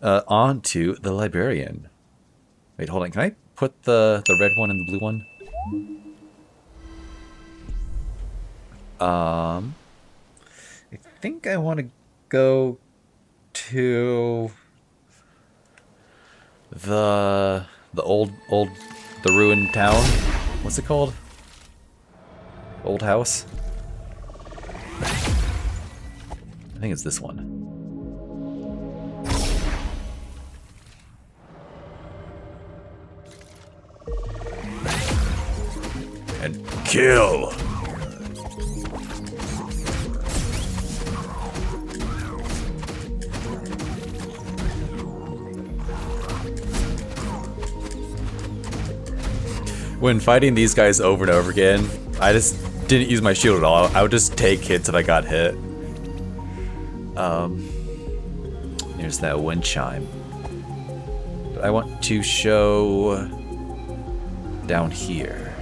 On to the librarian. Wait, hold on. Can I put the red one and the blue one? I think I want to go to the old the ruined town. What's it called? Old house. I think it's this one. And kill. When fighting these guys over and over again, I just didn't use my shield at all. I would just take hits if I got hit. Here's that wind chime. But I want to show down here.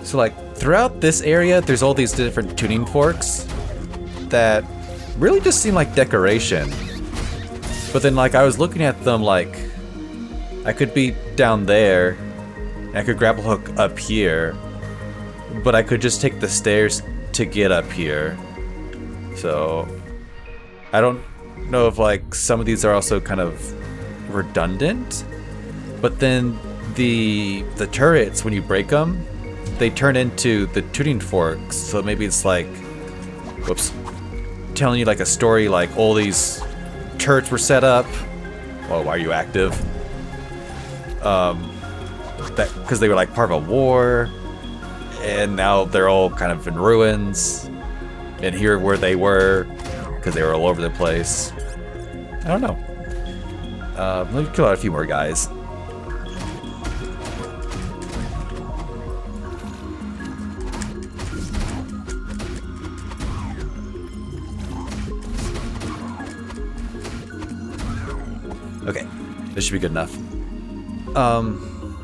So like throughout this area, there's all these different tuning forks that really just seem like decoration. But then like I was looking at them like I could be down there and I could grapple hook up here, but I could just take the stairs to get up here. So I don't know if like some of these are also kind of redundant, but then the turrets, when you break them, they turn into the tuning forks. So maybe it's like, whoops, telling you like a story like all these turrets were set up. Well, why are you active? That because they were like part of a war, and now they're all kind of in ruins. And here where they were, because they were all over the place. I don't know. Let me kill out a few more guys. Okay, this should be good enough.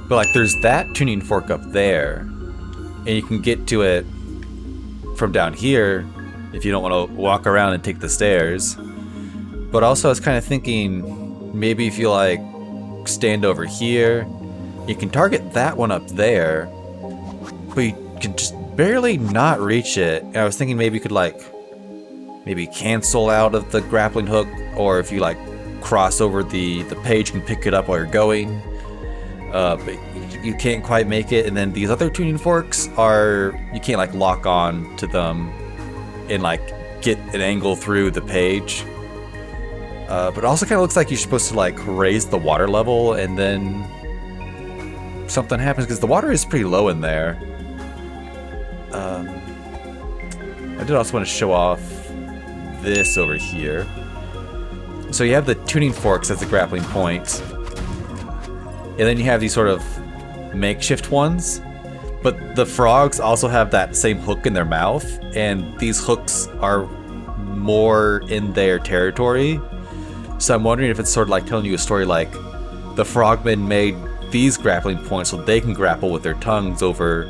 But like there's that tuning fork up there, and you can get to it from down here if you don't want to walk around and take the stairs. But also I was kind of thinking maybe if you like stand over here, you can target that one up there, but you can just barely not reach it. And I was thinking maybe you could like maybe cancel out of the grappling hook, or if you like cross over the page, you can pick it up while you're going. But you can't quite make it. And then these other tuning forks are, you can't like lock on to them and like get an angle through the page. But it also kind of looks like you're supposed to like raise the water level, and then something happens because the water is pretty low in there. I did also want to show off this over here. So you have the tuning forks as the grappling point, and then you have these sort of makeshift ones, but the frogs also have that same hook in their mouth, and these hooks are more in their territory. So I'm wondering if it's sort of like telling you a story like the frogmen made these grappling points so they can grapple with their tongues over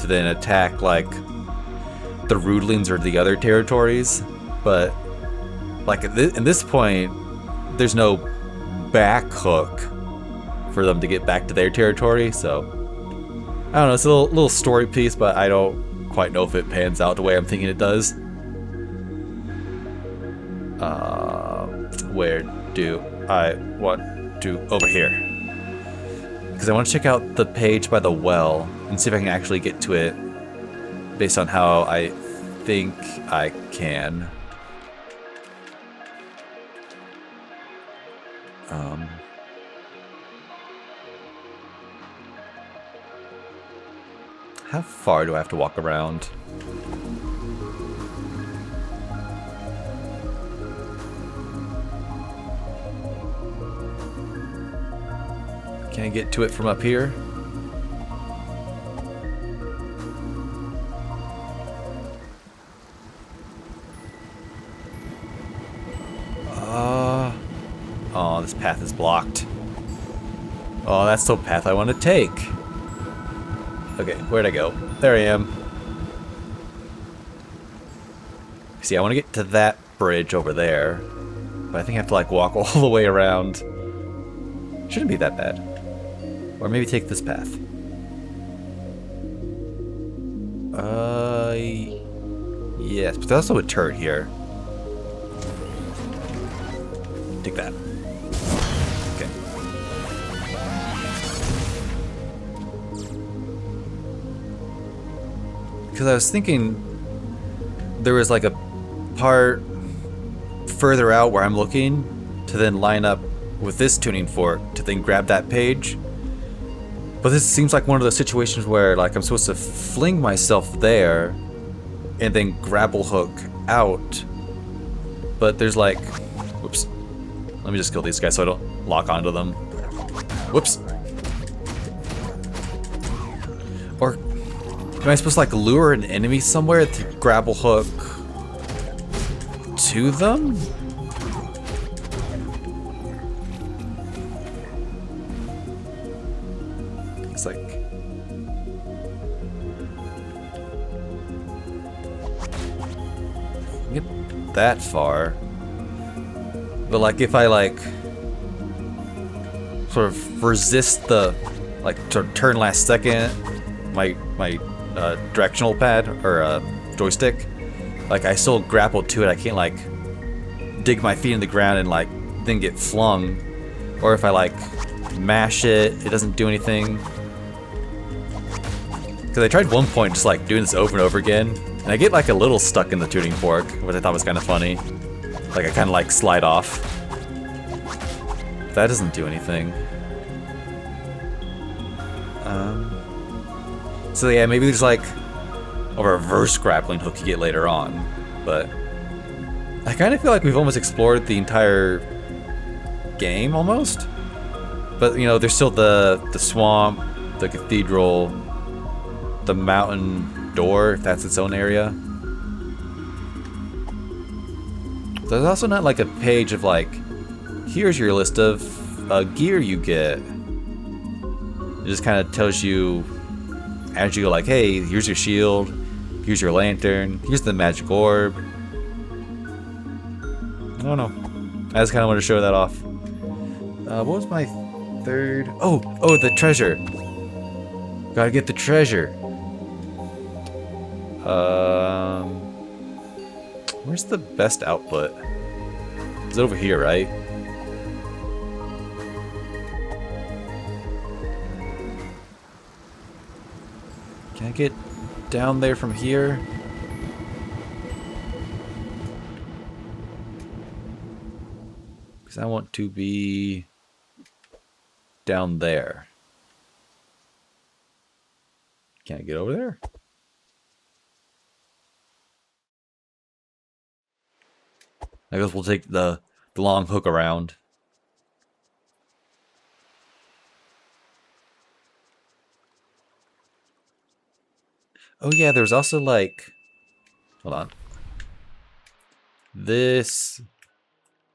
to then attack like the roodlings or the other territories. But like at this point, there's no back hook for them to get back to their territory. So I don't know, it's a little story piece, but I don't quite know if it pans out the way I'm thinking it does. Where do I want to? Over here. Because I want to check out the page by the well and see if I can actually get to it based on how I think I can. How far do I have to walk around? Can I get to it from up here? Oh, this path is blocked. Oh, that's the path I want to take. Okay, where'd I go? There I am. See, I want to get to that bridge over there. But I think I have to like walk all the way around. Shouldn't be that bad. Or maybe take this path. Yes, but there's also a turret here. Take that. Okay. Because I was thinking there was like a part further out where I'm looking to then line up with this tuning fork to then grab that page. But this seems like one of those situations where like I'm supposed to fling myself there and then grapple hook out. But there's like, whoops. Let me just kill these guys so I don't lock onto them. Whoops. Or am I supposed to like lure an enemy somewhere to grapple hook to them? It's like... get that far. But like if I like sort of resist the like turn last second my directional pad or joystick, like I still grapple to it. I can't like dig my feet in the ground and like then get flung. Or if I like mash it, it doesn't do anything. Because I tried one point just like doing this over and over again, and I get like a little stuck in the tuning fork, which I thought was kind of funny. Like I kind of like slide off. That doesn't do anything. So yeah, maybe there's like a reverse grappling hook you get later on, but I kind of feel like we've almost explored the entire game almost. But you know, there's still the swamp, the cathedral, the mountain door, if that's its own area. There's also not like a page of like, here's your list of gear you get. It just kind of tells you as you go like, hey, here's your shield, here's your lantern, here's the magic orb. I don't know. I just kind of want to show that off. What was my third? Oh, the treasure. Gotta get the treasure. Where's the best output? It's over here, right? Can I get down there from here? Because I want to be down there. Can I get over there? I guess we'll take the long hook around. Oh yeah, there's also like... Hold on. This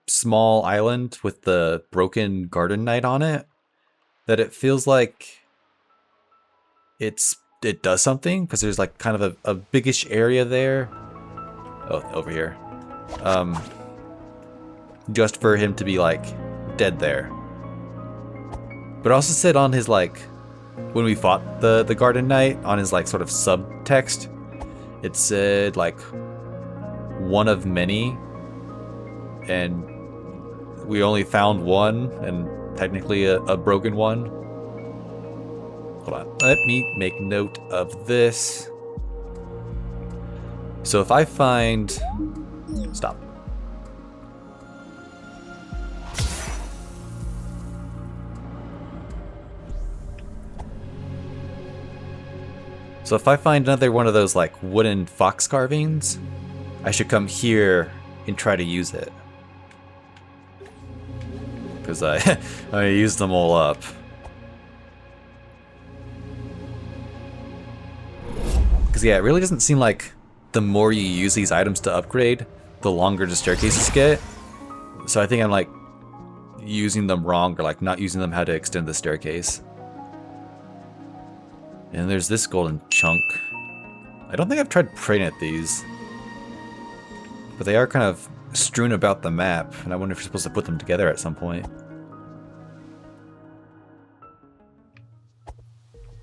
small island with the broken garden knight on it. That it feels like it does something. Because there's like kind of a biggish area there. Oh, over here. Just for him to be like dead there. But also said on his like, when we fought the garden knight, on his like sort of subtext, it said like one of many, and we only found one, and technically a broken one. Hold on, let me make note of this. So if I find, stop. So if I find another one of those like wooden fox carvings, I should come here and try to use it. Because I used them all up. Because yeah, it really doesn't seem like the more you use these items to upgrade, the longer the staircases get. So I think I'm like using them wrong, or like not using them how to extend the staircase. And there's this golden chunk. I don't think I've tried praying at these. But they are kind of strewn about the map, and I wonder if you're supposed to put them together at some point.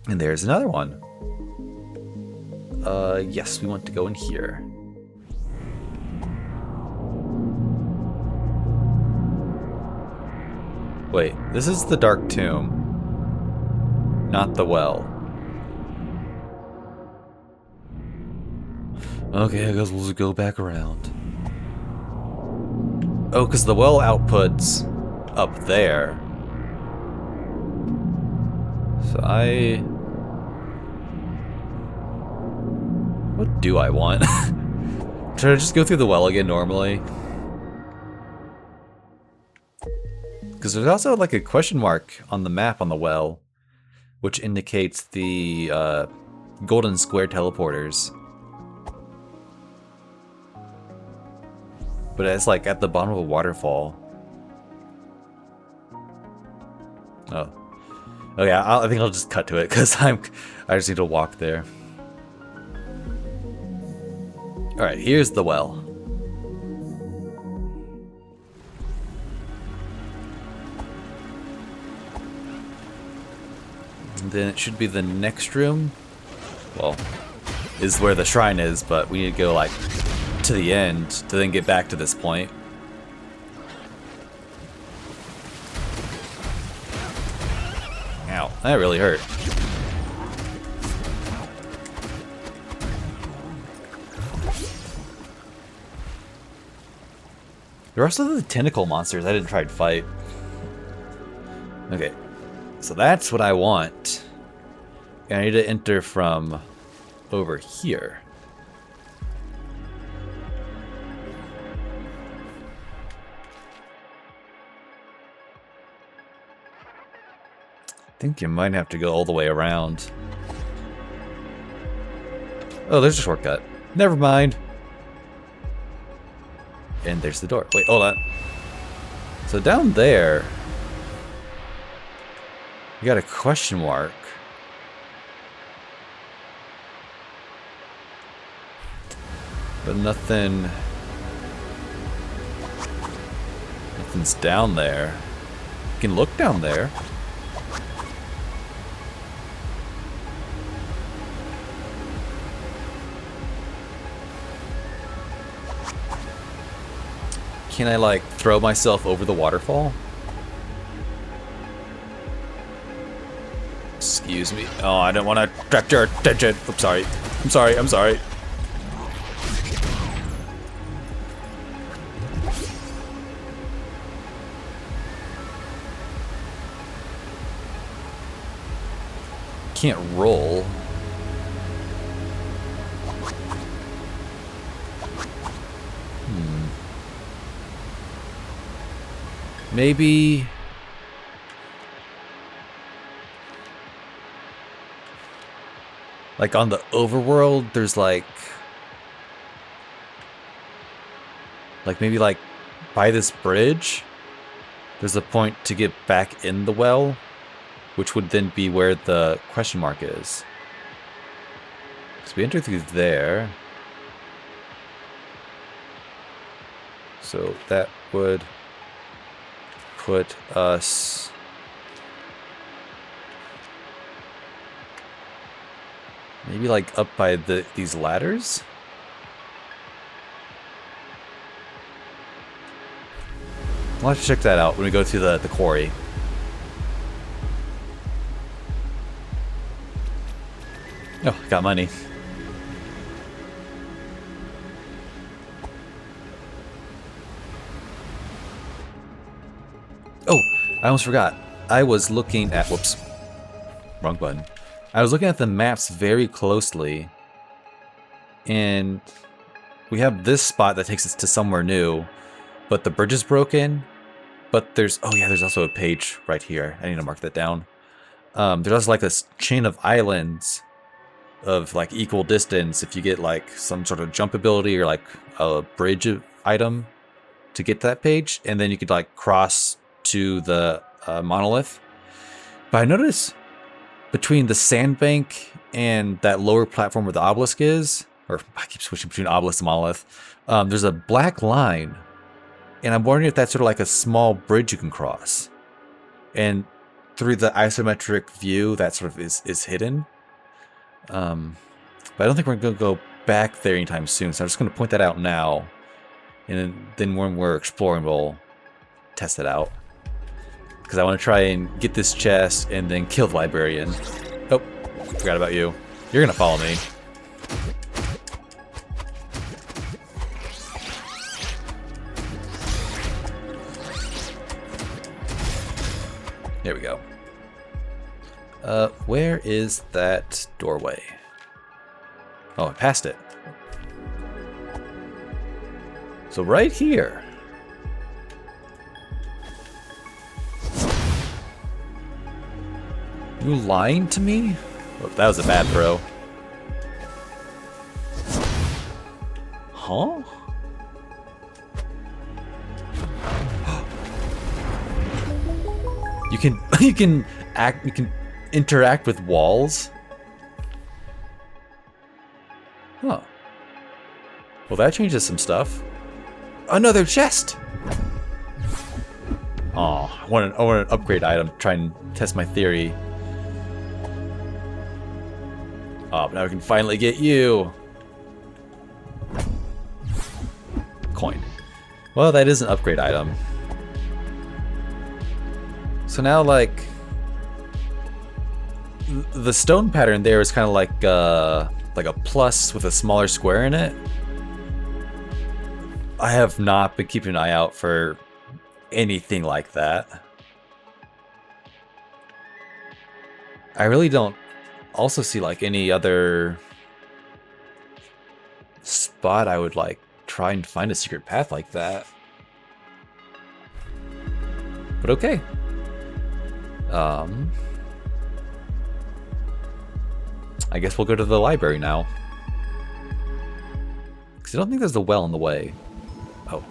And there's another one. Yes, we want to go in here. Wait, this is the Dark Tomb, not the well. Okay, I guess we'll just go back around. Oh, because the well outputs up there. So what do I want? Should I just go through the well again normally? Because there's also like a question mark on the map on the well, which indicates the golden square teleporters. But it's like at the bottom of a waterfall. Oh. Oh yeah, I think I'll just cut to it because I just need to walk there. Alright, here's the well. And then it should be the next room. Well, is where the shrine is, but we need to go like to the end to then get back to this point. Ow, that really hurt. The rest of the tentacle monsters I didn't try to fight. Okay, so that's what I want. And I need to enter from over here. I think you might have to go all the way around. Oh, there's a shortcut. Never mind. And there's the door. Wait, hold on. So down there, you got a question mark. But nothing's down there. You can look down there. Can I, like, throw myself over the waterfall? Excuse me. Oh, I don't want to attract your attention. I'm sorry. I'm sorry. I'm sorry. Can't roll. Maybe... like on the overworld, there's like maybe like by this bridge, there's a point to get back in the well, which would then be where the question mark is. So we enter through there. So that would put us maybe like up by these ladders. We'll have to check that out when we go through the quarry. Oh, got money. Oh, I almost forgot. I was looking at... whoops. Wrong button. I was looking at the maps very closely. And we have this spot that takes us to somewhere new. But the bridge is broken. But there's... oh yeah, there's also a page right here. I need to mark that down. There's also like this chain of islands of like equal distance if you get like some sort of jump ability or like a bridge item to get that page. And then you could like cross to the monolith. But I noticed between the sandbank and that lower platform where the obelisk is, or I keep switching between obelisk and monolith. There's a black line, and I'm wondering if that's sort of like a small bridge you can cross. And through the isometric view, that sort of is hidden. But I don't think we're going to go back there anytime soon, so I'm just going to point that out now. And then when we're exploring, we'll test it out. Because I want to try and get this chest and then kill the librarian. Oh, forgot about you. You're going to follow me. There we go. Where is that doorway? Oh, I passed it. So right here. You lying to me? Oh, that was a bad throw. Huh? You can interact with walls. Huh. Well, that changes some stuff. Another chest. Oh, I want an upgrade item. Try and test my theory. Oh, now we can finally get you. Coin. Well, that is an upgrade item. So now, like, the stone pattern there is kind of like a plus with a smaller square in it. I have not been keeping an eye out for anything like that. I really don't also see like any other spot I would like try and find a secret path like that. But okay. I guess we'll go to the library now. Because I don't think there's a well in the way. Oh.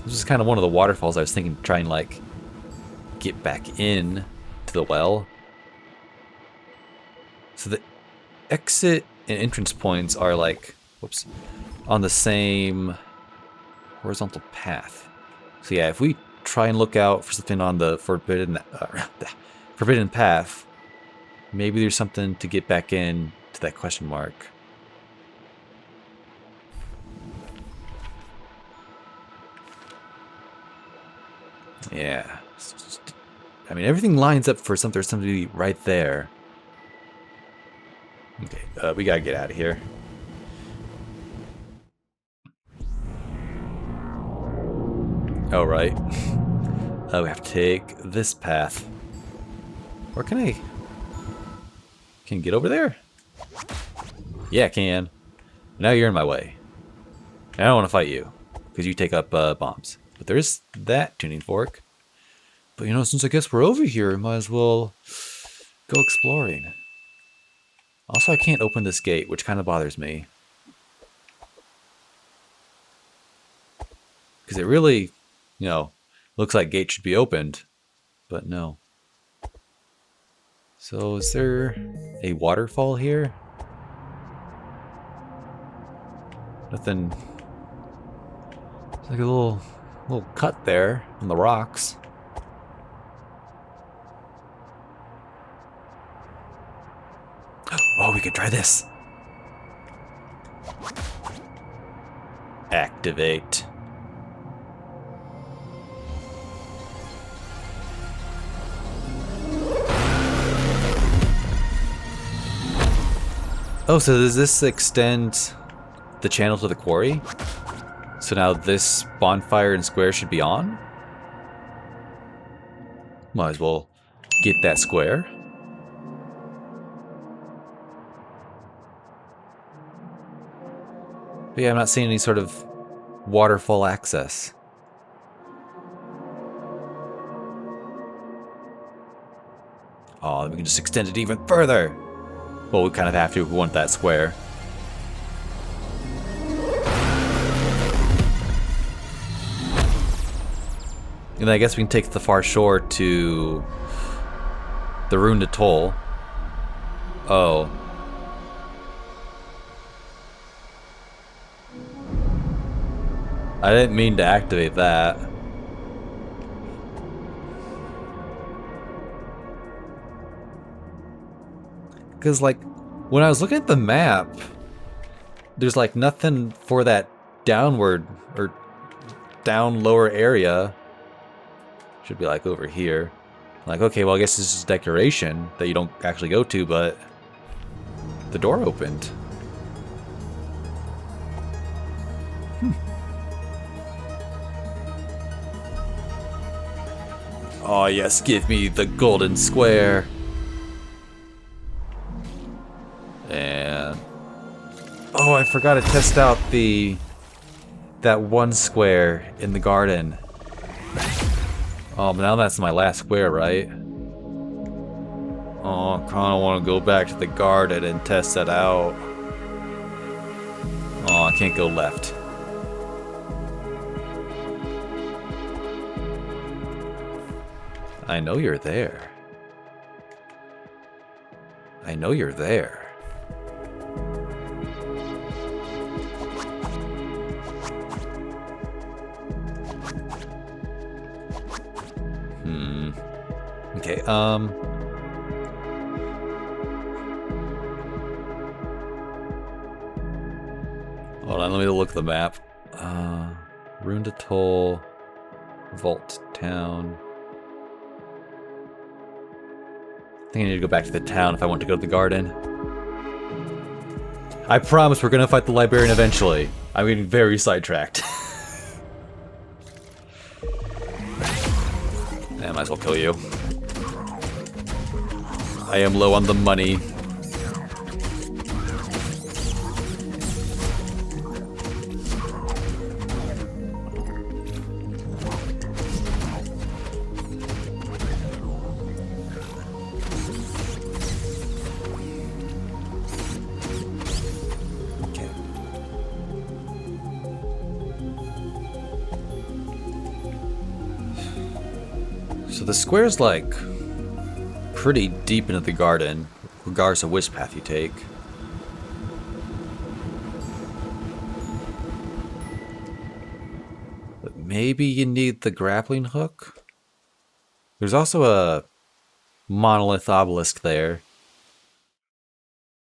This is kind of one of the waterfalls I was thinking to try and like get back in to the well. So the exit and entrance points are like, whoops, on the same horizontal path. So yeah, if we try and look out for something on the forbidden path, maybe there's something to get back in to that question mark. Yeah. I mean, everything lines up for something. There's something to be right there. Okay, we gotta get out of here. Oh, right. We have to take this path. Or can I get over there? Yeah, I can. Now you're in my way. I don't want to fight you, because you take up bombs. But there is that tuning fork. But you know, since I guess we're over here, might as well go exploring. Also, I can't open this gate, which kind of bothers me. Because it really, you know, looks like gate should be opened, but no. So is there a waterfall here? Nothing. It's like a little cut there in the rocks. Oh, we could try this. Activate. Oh, so does this extend the channel to the quarry? So now this bonfire and square should be on? Might as well get that square. But yeah, I'm not seeing any sort of waterfall access. Oh, we can just extend it even further. Well, we kind of have to if we want that square. And I guess we can take the far shore to the ruined atoll. Oh. I didn't mean to activate that. Because, like, when I was looking at the map, there's, like, nothing for that downward or down lower area. Should be, like, over here. Like, okay, well, I guess this is decoration that you don't actually go to, but the door opened. Oh, yes, give me the golden square. And oh, I forgot to test out that one square in the garden. Oh, but now that's my last square, right? Oh, I kind of want to go back to the garden and test that out. Oh, I can't go left. I know you're there. I know you're there. Okay, hold on, let me look at the map. Ruined Atoll, Vault Town. I think I need to go back to the town if I want to go to the garden. I promise we're gonna fight the librarian eventually. I'm getting very sidetracked. I might as well kill you. I am low on the money. So the square's like pretty deep into the garden, regardless of which path you take. But maybe you need the grappling hook? There's also a monolith obelisk there.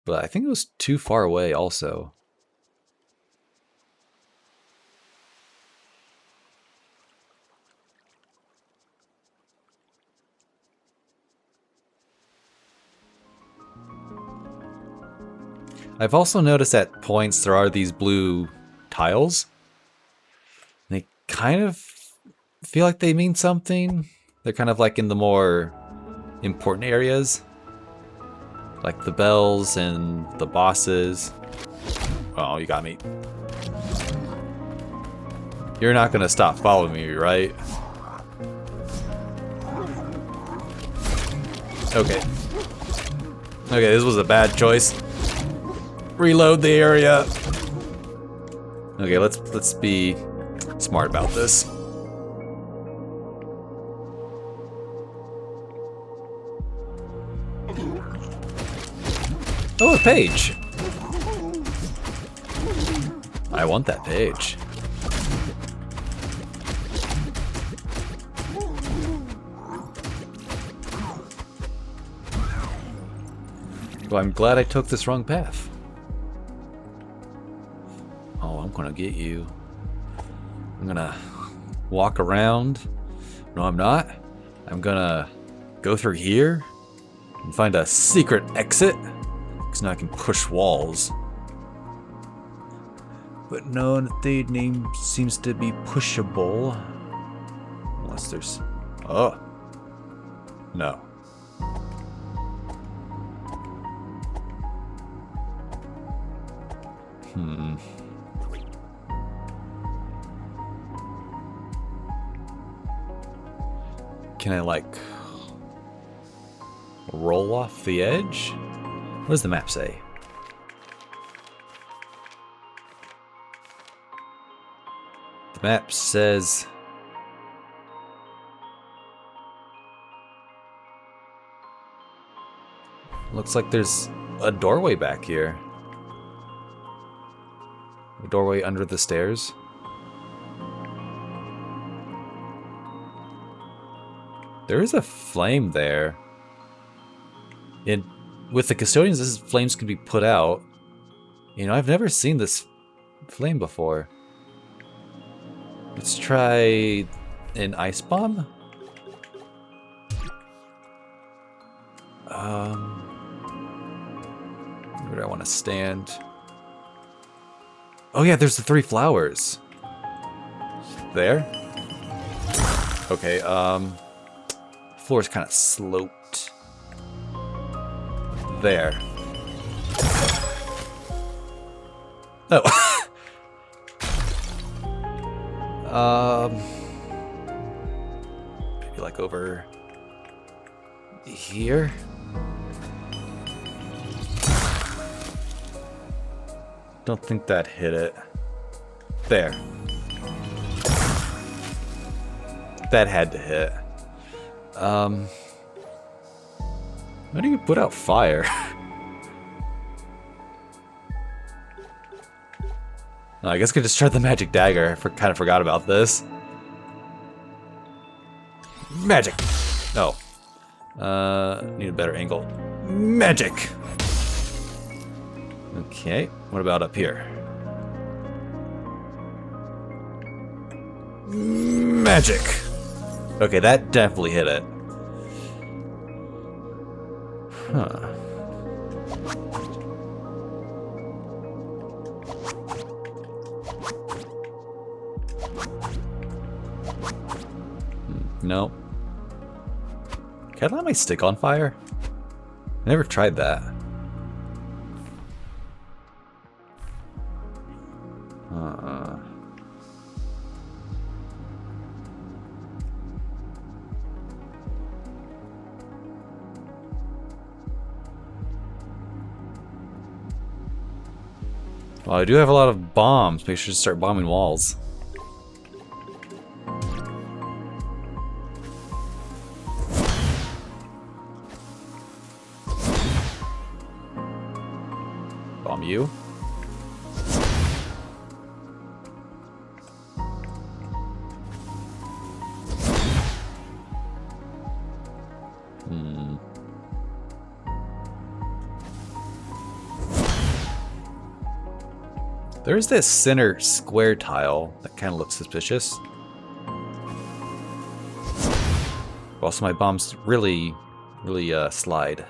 But I think it was too far away also. I've also noticed at points there are these blue tiles. They kind of feel like they mean something. They're kind of like in the more important areas. Like the bells and the bosses. Oh, you got me. You're not gonna stop following me, right? Okay. Okay, this was a bad choice. Reload the area. Okay, let's be smart about this. Oh, a page. I want that page. Well, I'm glad I took this wrong path. Oh, I'm gonna get you. I'm gonna walk around. No, I'm not. I'm gonna go through here and find a secret exit. Because now I can push walls. But no, the name seems to be pushable. Unless there's... Oh. No. Can I, like, roll off the edge? What does the map say? The map says... Looks like there's a doorway back here. A doorway under the stairs. There is a flame there. And with the custodians, this flames can be put out. You know, I've never seen this flame before. Let's try an ice bomb. Where do I want to stand? Oh yeah, there's the 3 flowers. There. Okay, floor's kind of sloped. There. Oh. Maybe like over here. Don't think that hit it. There. That had to hit. How do you put out fire? I guess I could just try the magic dagger. I kind of forgot about this. Magic! Oh. Need a better angle. Magic! Okay, what about up here? Magic! Okay, that definitely hit it. Huh. No. Can I light my stick on fire? I never tried that. Well, I do have a lot of bombs. Maybe I should start bombing walls. Bomb you. There's this center square tile that kind of looks suspicious. Also, my bombs really slide.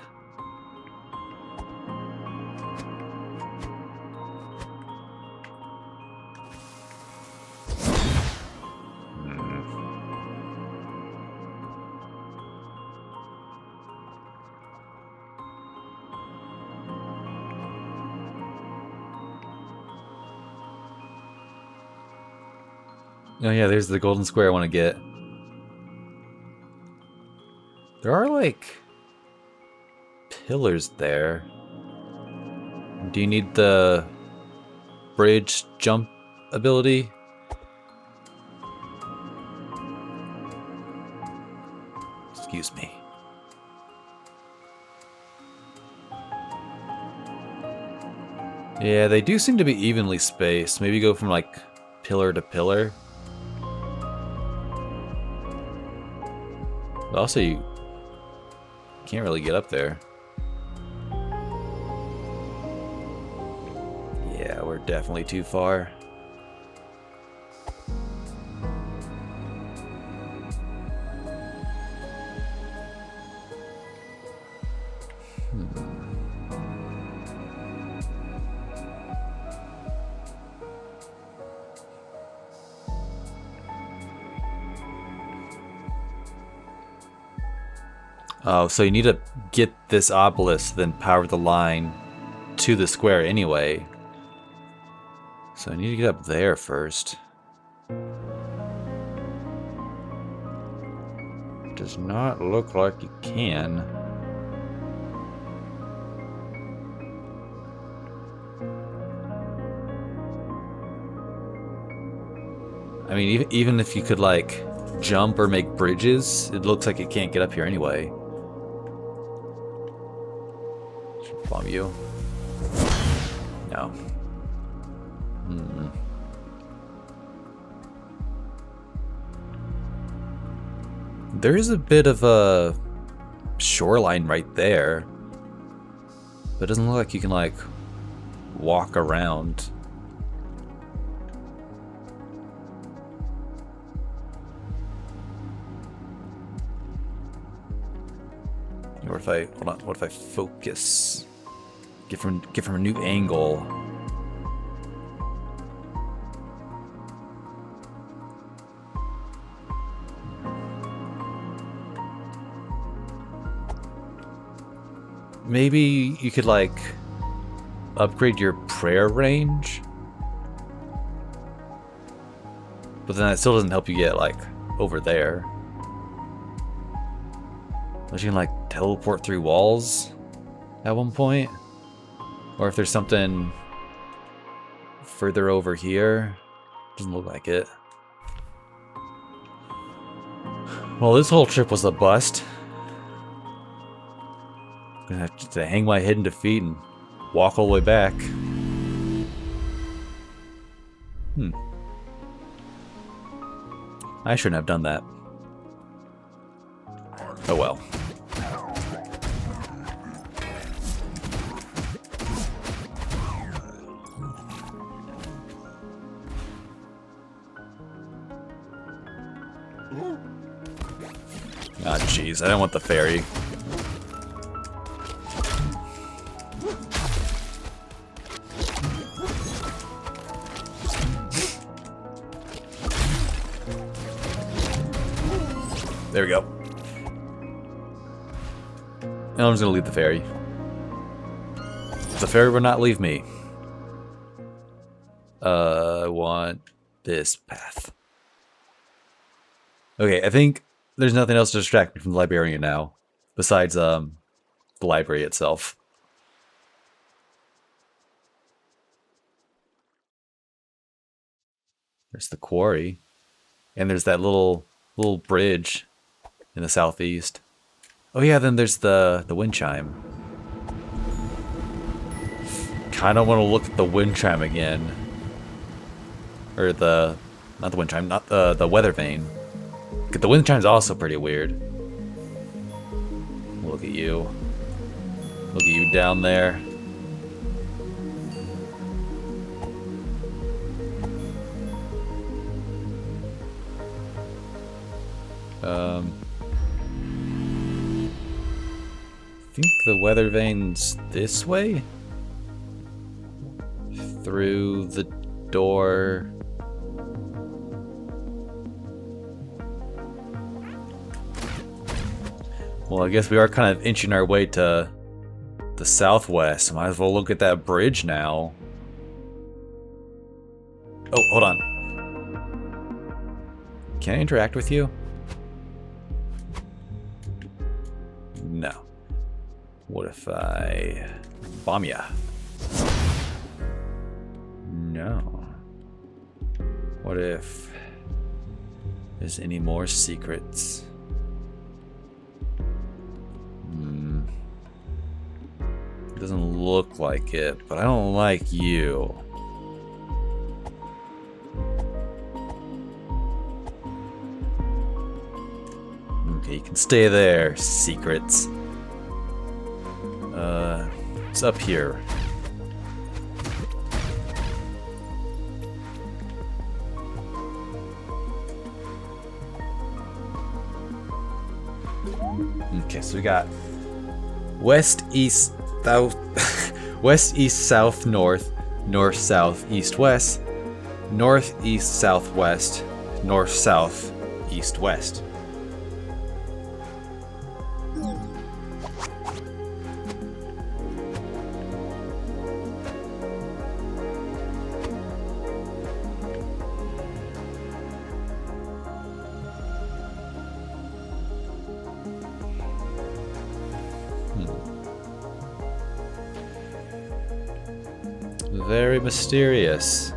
Oh yeah, there's the golden square I want to get. There are like pillars there. Do you need the bridge jump ability? Excuse me. Yeah, they do seem to be evenly spaced. Maybe go from like pillar to pillar. But also, you can't really get up there. Yeah, we're definitely too far. Oh, so you need to get this obelisk, then power the line to the square anyway. So I need to get up there first. Does not look like you can. I mean, even if you could like jump or make bridges, it looks like it can't get up here anyway. Bomb you. No. There is a bit of a shoreline right there. But it doesn't look like you can, like, walk around. What if I, hold on, what if I focus? Get from a new angle. Maybe you could, like, upgrade your prayer range. But then that still doesn't help you get, like, over there. Unless you can, like, teleport through walls at one point. Or if there's something further over here. Doesn't look like it. Well, this whole trip was a bust. I'm gonna have to hang my head in defeat and walk all the way back. I shouldn't have done that. Oh well. Ah, jeez, I don't want the fairy. There we go. And I'm just gonna leave the fairy. The fairy will not leave me. I want this path. Okay, I think there's nothing else to distract me from the librarian now, besides the library itself. There's the quarry, and there's that little bridge in the southeast. Oh yeah, then there's the wind chime. Kind of want to look at the wind chime again, or not the wind chime, not the weather vane. The wind chime's also pretty weird. Look at you. Look at you down there. I think the weather vane's this way? Through the door. Well, I guess we are kind of inching our way to the southwest. Might as well look at that bridge now. Oh, hold on. Can I interact with you? No. What if I bomb ya? No. What if there's any more secrets? It doesn't look like it, but I don't like you. Okay, you can stay there, secrets. It's up here. Okay, so we got west, east, south, west, east, south, north, north, south, east, west, north, east, southwest, north, south, east, west. Very mysterious.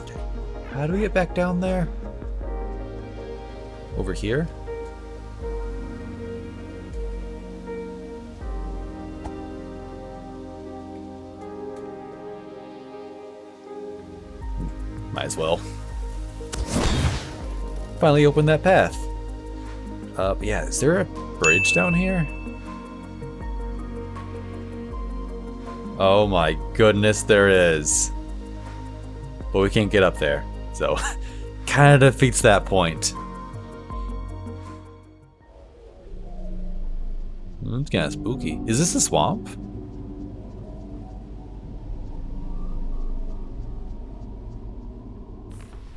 Okay. How do we get back down there? Over here? Might as well. Finally opened that path. Yeah, is there a bridge down here? Oh my goodness, there is. But we can't get up there, so kind of defeats that point. It's kind of spooky. Is this a swamp?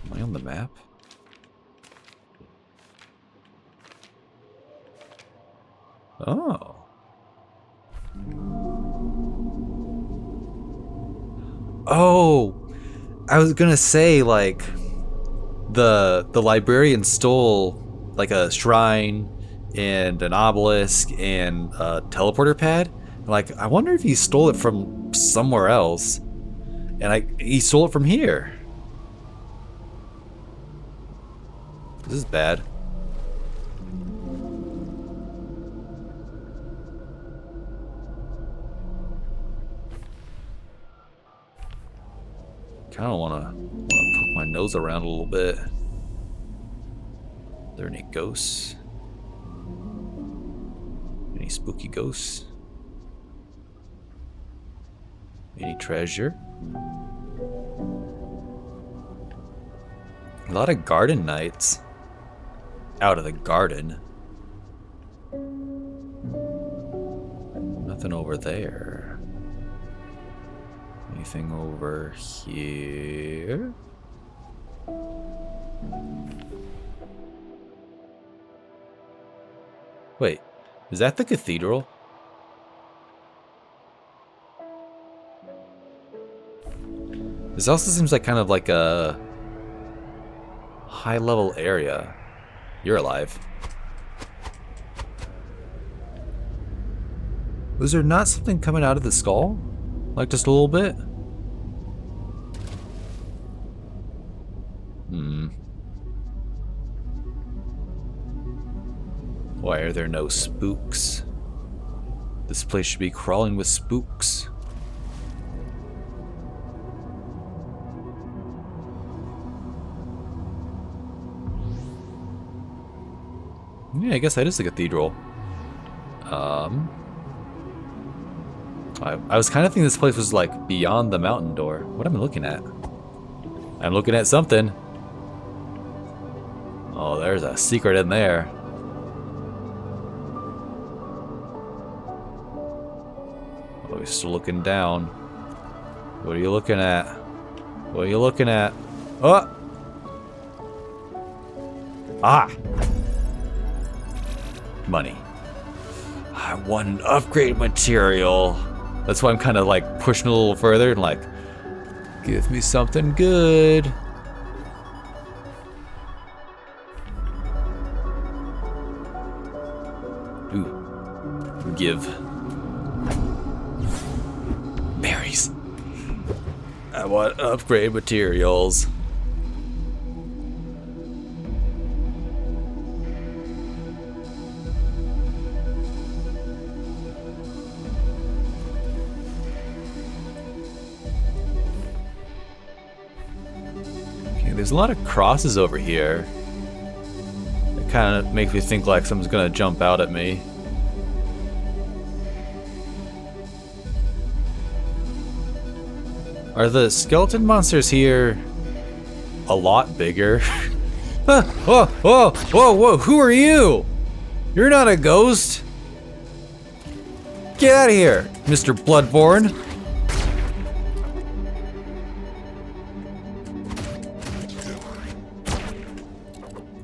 Am I on the map? Oh. Oh, I was gonna say, like, the librarian stole like a shrine and an obelisk and a teleporter pad. Like, I wonder if he stole it from somewhere else, and he stole it from here. This is bad. Kind of want to poke my nose around a little bit. Are there any ghosts? Any spooky ghosts? Any treasure? A lot of garden knights. Out of the garden. Nothing over there. Anything over here? Wait, is that the cathedral? This also seems like kind of like a high-level area. You're alive. Was there not something coming out of the skull? Like just a little bit? Why are there no spooks? This place should be crawling with spooks. Yeah, I guess that is the cathedral. I was kind of thinking this place was like beyond the mountain door. What am I looking at? I'm looking at something. Oh, there's a secret in there. Oh, he's still looking down. What are you looking at? What are you looking at? Oh! Ah! Money. I want an upgrade material. That's why I'm kind of like pushing a little further and like, give me something good. Ooh. Give. Berries. I want upgrade materials. There's a lot of crosses over here. It kind of makes me think like someone's gonna jump out at me. Are the skeleton monsters here a lot bigger? Whoa, whoa, whoa, whoa, who are you? You're not a ghost. Get out of here, Mr. Bloodborne.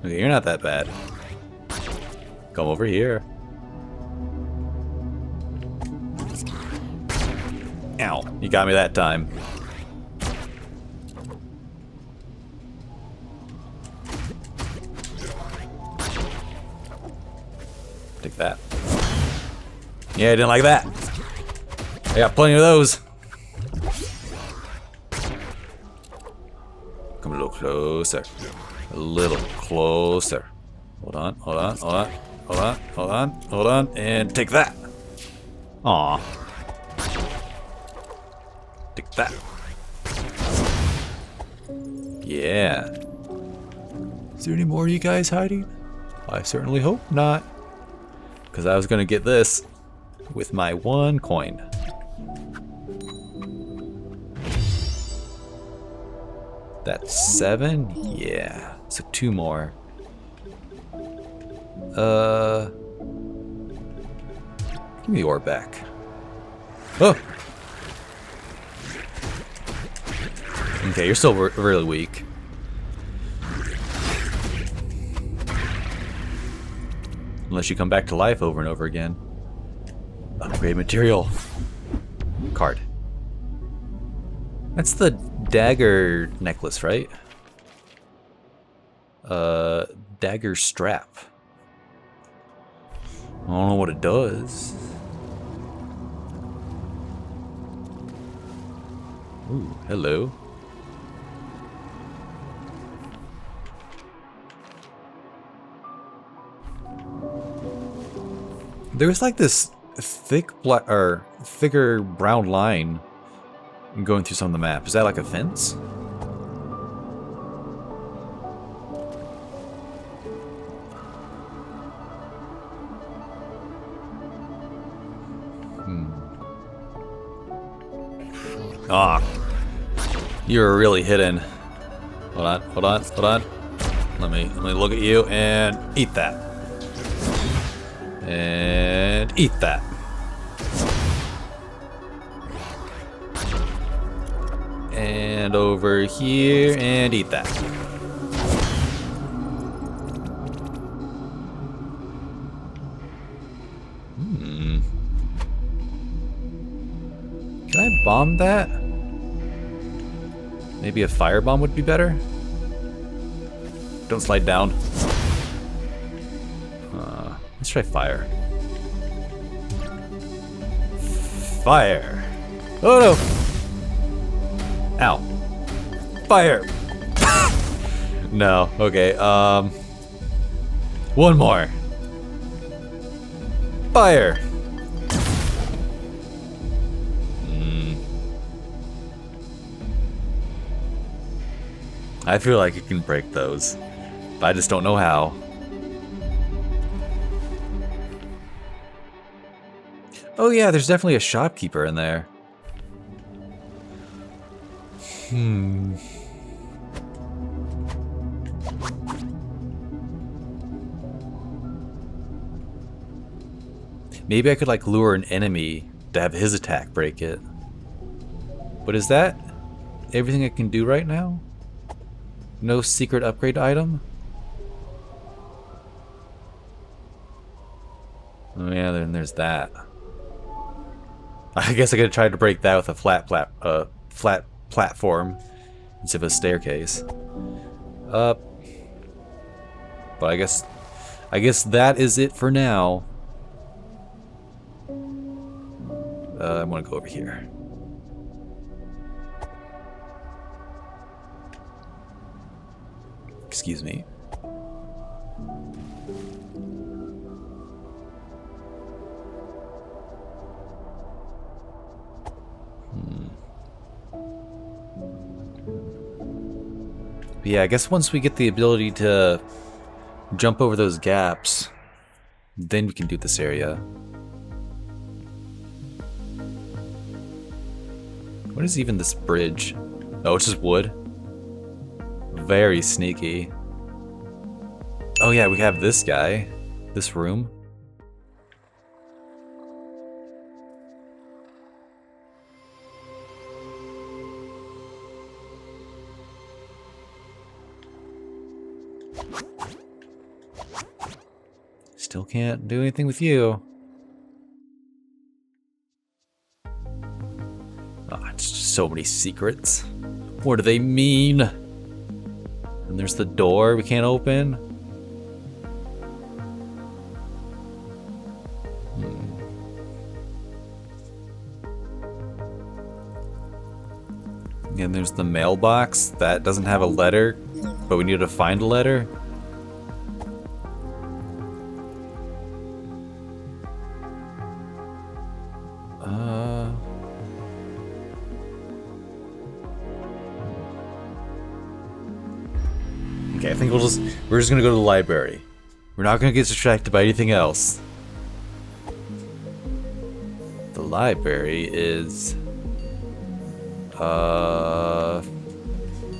Okay, you're not that bad. Come over here. Ow, you got me that time. Take that. Yeah, I didn't like that. I got plenty of those. Come a little closer. A little closer. Hold on, hold on, hold on, hold on, hold on, hold on, and take that. Aw. Take that. Yeah. Is there any more of you guys hiding? I certainly hope not. Because I was going to get this with my 1 coin. That's 7? Yeah. So 2 more. Give me the ore back. Oh! Okay, you're still really weak. Unless you come back to life over and over again. Upgrade material. Card. That's the dagger necklace, right? Dagger strap. I don't know what it does. Ooh, hello. There was like this thick black or thicker brown line going through some of the map. Is that like a fence? Ah, you were really hidden. Hold on, hold on, hold on. Let me look at you and eat that. And eat that. And over here and eat that. Can I bomb that? Maybe a firebomb would be better? Don't slide down. Let's try fire. Fire! Oh no! Ow. Fire! No, okay, one more. Fire! I feel like it can break those, but I just don't know how. Oh yeah, there's definitely a shopkeeper in there. Maybe I could like lure an enemy to have his attack break it. But is that everything I can do right now? No secret upgrade item? Oh yeah, then there's that. I guess I could try to break that with a flat platform instead of a staircase. But I guess that is it for now. I'm gonna go over here. Excuse me. But yeah, I guess once we get the ability to jump over those gaps, then we can do this area. What is even this bridge? Oh, it's just wood. Very sneaky. Oh yeah, we have this guy. This room. Still can't do anything with you. Oh, it's just so many secrets. What do they mean? And there's the door we can't open. And there's the mailbox that doesn't have a letter, but we need to find a letter. Okay, I think we're just gonna go to the library. We're not gonna get distracted by anything else. The library is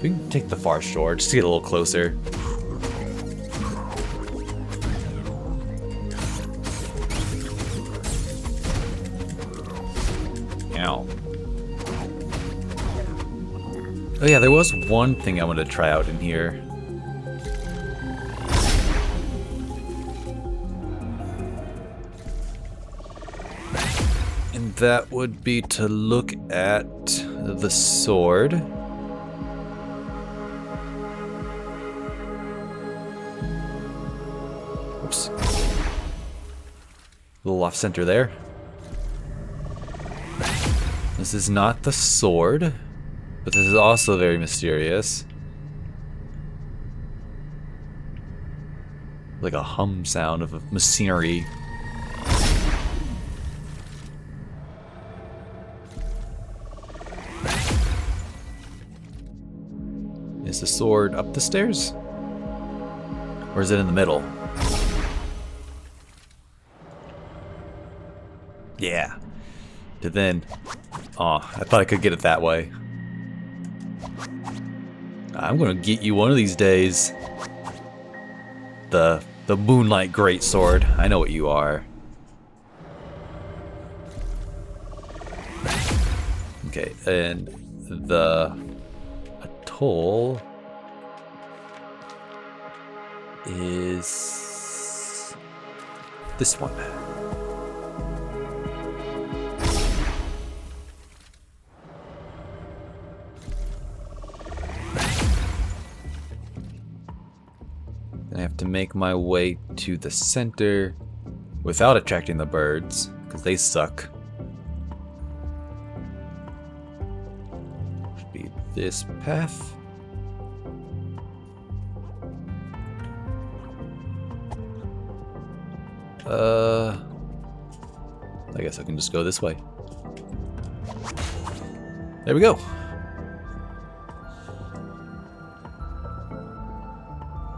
we can take the far shore just to get a little closer. Ow. Oh yeah, there was one thing I wanted to try out in here. And that would be to look at the sword. Oops. A little off center there. This is not the sword, but this is also very mysterious. Like a hum sound of machinery. Is the sword up the stairs? Or is it in the middle? Yeah. To then... Oh, I thought I could get it that way. I'm gonna get you one of these days. The Moonlight Greatsword. I know what you are. Okay, and the atoll is this one. I have to make my way to the center without attracting the birds, because they suck. Should be this path. I guess I can just go this way. There we go.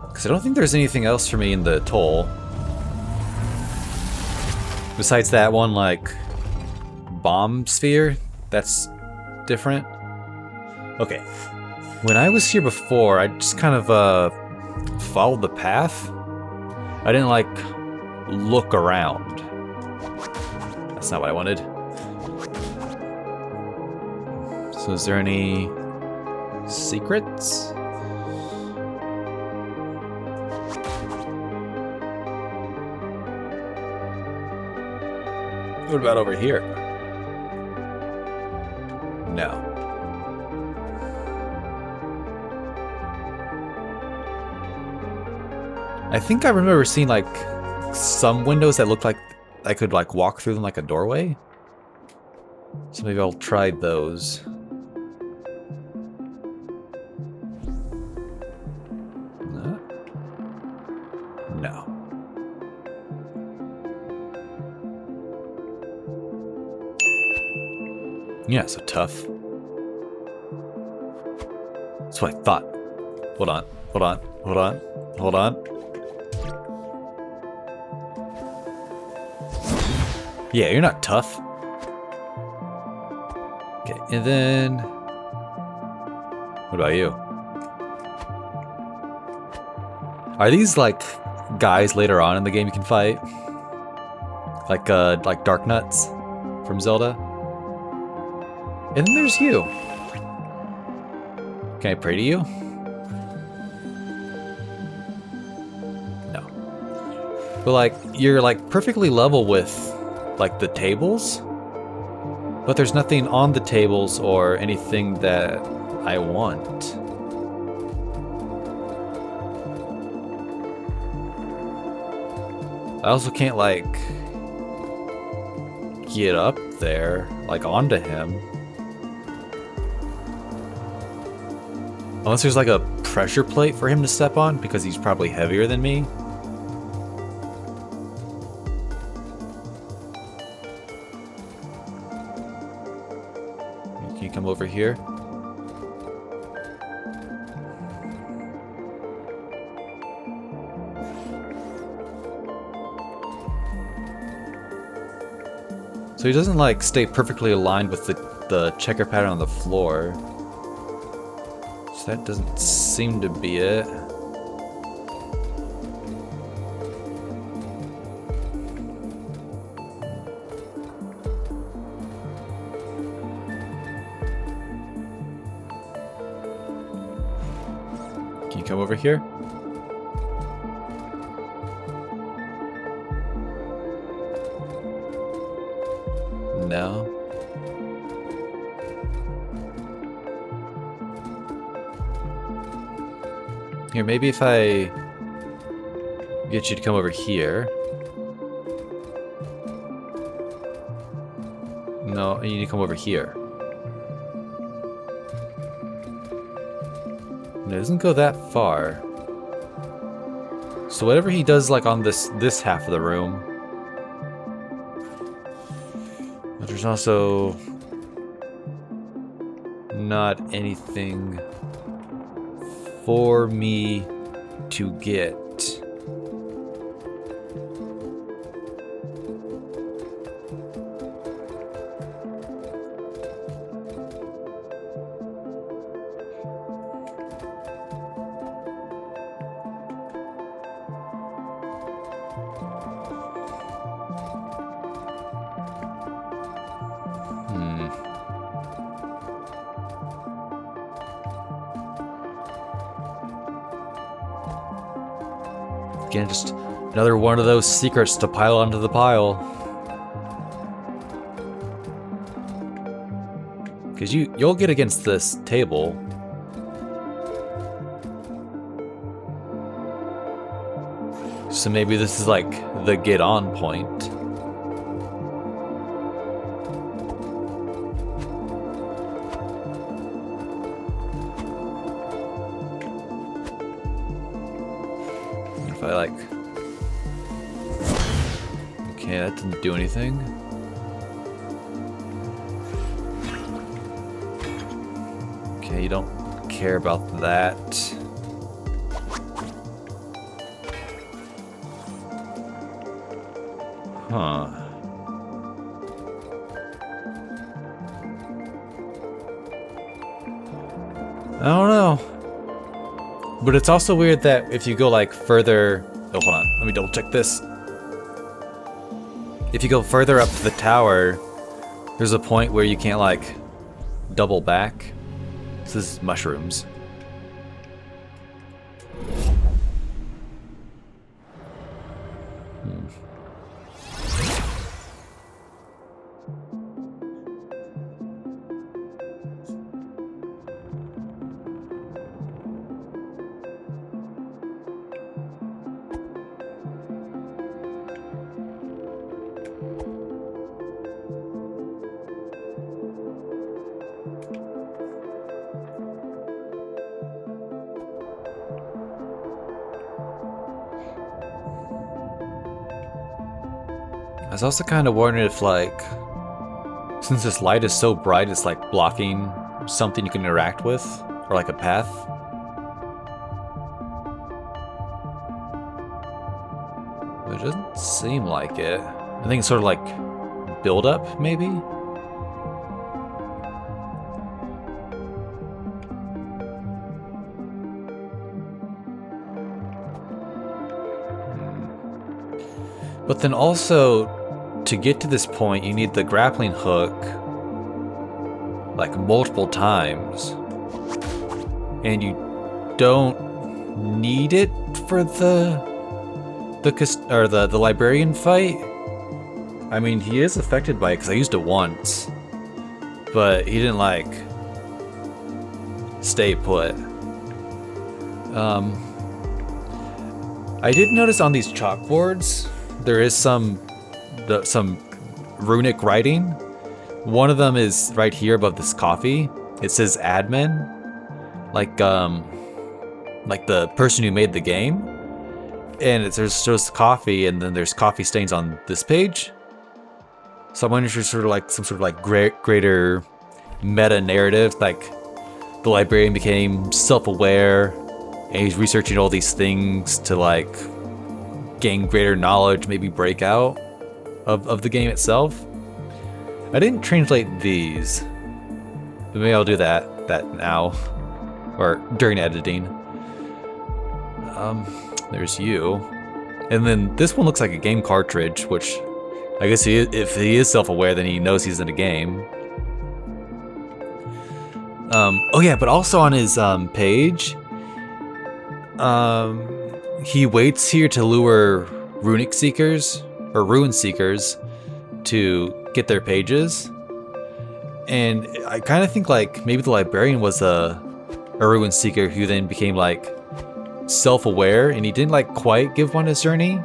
Because I don't think there's anything else for me in the atoll. Besides that one, like, bomb sphere. That's different. Okay. When I was here before, I just kind of, followed the path. I didn't, like, look around. That's not what I wanted. So is there any secrets? What about over here? No. I think I remember seeing like some windows that looked like I could like walk through them like a doorway. So maybe I'll try those. No. Yeah, so tough. That's what I thought. Hold on, hold on, hold on, hold on. Yeah, you're not tough. Okay, and then... What about you? Are these, like, guys later on in the game you can fight? Like Dark Nuts from Zelda? And then there's you. Can I pray to you? No. But like, you're like perfectly level with like the tables, but there's nothing on the tables or anything that I want. I also can't like get up there, like onto him. Unless there's like a pressure plate for him to step on, because he's probably heavier than me. Can you come over here? So he doesn't like stay perfectly aligned with the checker pattern on the floor. So that doesn't seem to be it. Can you come over here? No. Here, maybe if I get you to come over here. No, you need to come over here. No, it doesn't go that far. So whatever he does like on this half of the room. But there's also not anything for me to get. Again, just another one of those secrets to pile onto the pile. Because you'll get against this table. So maybe this is like the get on point. If I like... Okay, that didn't do anything. Okay, you don't care about that. Huh. I don't know. But it's also weird that if you go like further... Oh, hold on. Let me double check this. If you go further up the tower, there's a point where you can't like double back. This is mushrooms. I was also kind of wondering if, like, since this light is so bright, it's like blocking something you can interact with, or like a path. But it doesn't seem like it. I think it's sort of like build up, maybe? But then also, to get to this point, you need the grappling hook like multiple times, and you don't need it for the librarian fight. I mean, he is affected by it because I used it once, but he didn't like stay put. I did notice on these chalkboards there is some runic writing. One of them is right here above this coffee. It says admin, like the person who made the game. And there's just coffee, and then there's coffee stains on this page. So I'm wondering if there's sort of like some sort of like greater meta narrative, like the librarian became self-aware, and he's researching all these things to like gain greater knowledge, maybe break out of the game itself. I didn't translate these. But maybe I'll do that now. Or during editing. There's you. And then this one looks like a game cartridge, which I guess if he is self-aware, then he knows he's in a game. Oh yeah, but also on his page, he waits here to lure runic seekers or ruin seekers to get their pages. And I kind of think like maybe the librarian was a ruin seeker who then became like self-aware, and he didn't like quite give one his journey,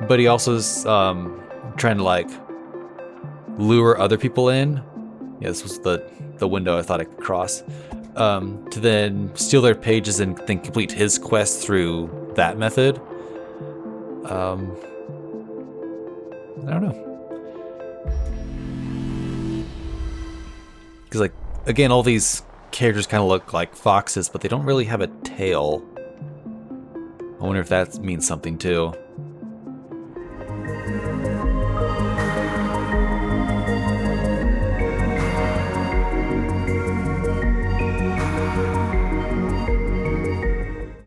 but he also is trying to like lure other people in. Yeah, this was the window I thought I could cross, to then steal their pages and then complete his quest through that method. I don't know. Because like, again, all these characters kind of look like foxes, but they don't really have a tail. I wonder if that means something too.